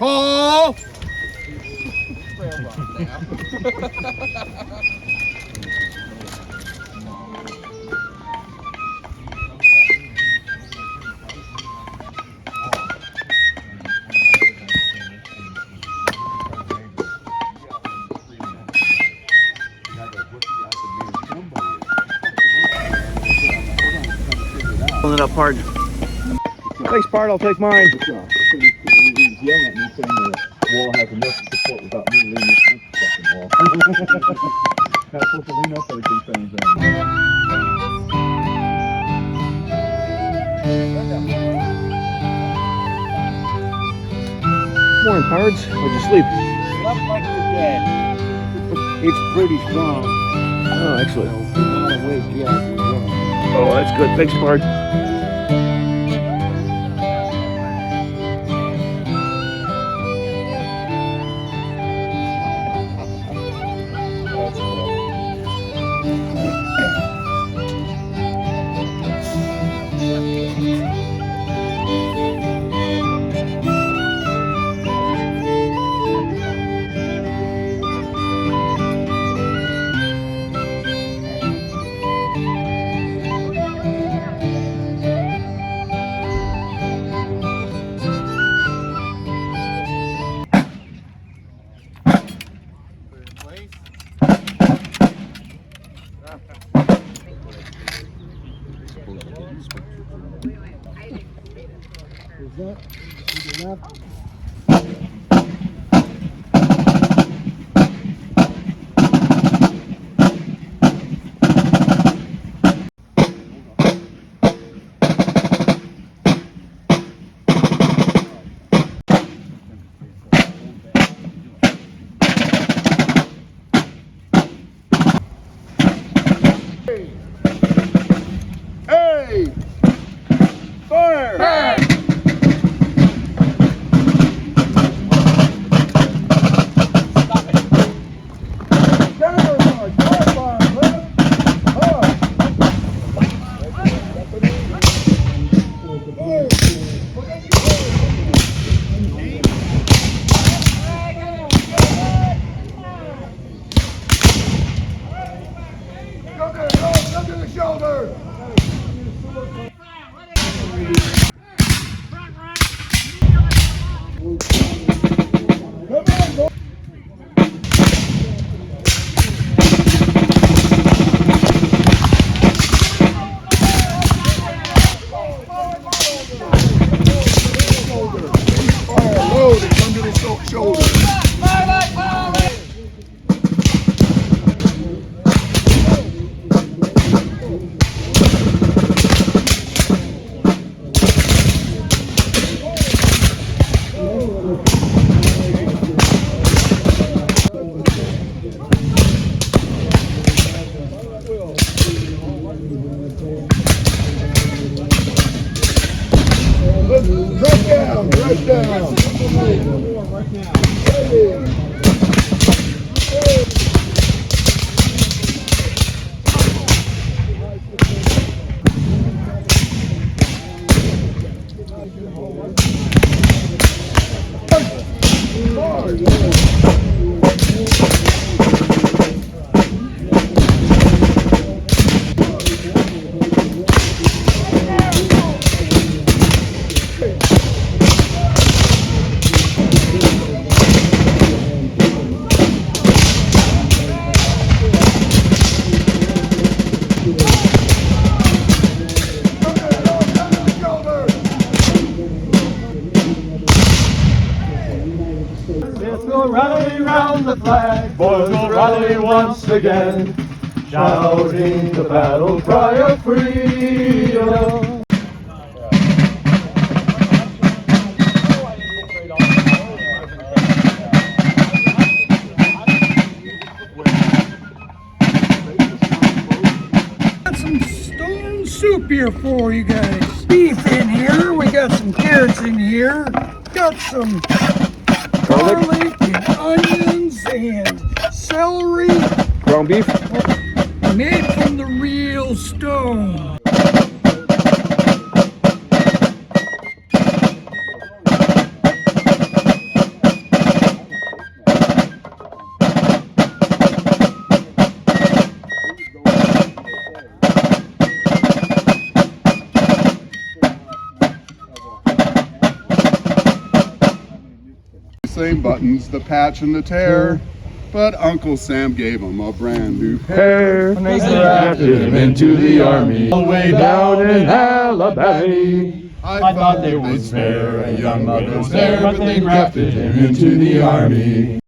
Paul! Pulling it up hard. Thanks, Pard. I'll take mine. He was yelling at me saying the wall has enough support without me leaning up the fucking wall. Not supposed to lean up so he can say anything. Morning, Pards. How'd you sleep? Slept like the dead. It's pretty strong. Oh, excellent. Not awake yet. Oh, that's good. Thanks, Pard. Hey! Fire! Hey! Right down. We'll rally round the flag, boys will rally once again, shouting the battle cry of freedom. Got some stone soup here for you guys. Beef in here, we got some carrots in here, got some garlic and onions and celery. Ground beef? Made from the real stone. same buttons, the patch and the tear. But Uncle Sam gave him a brand new pair. When they drafted him into the army, way down in Alabama. I thought they would spare a young mother's hair, but they grafted him into the army.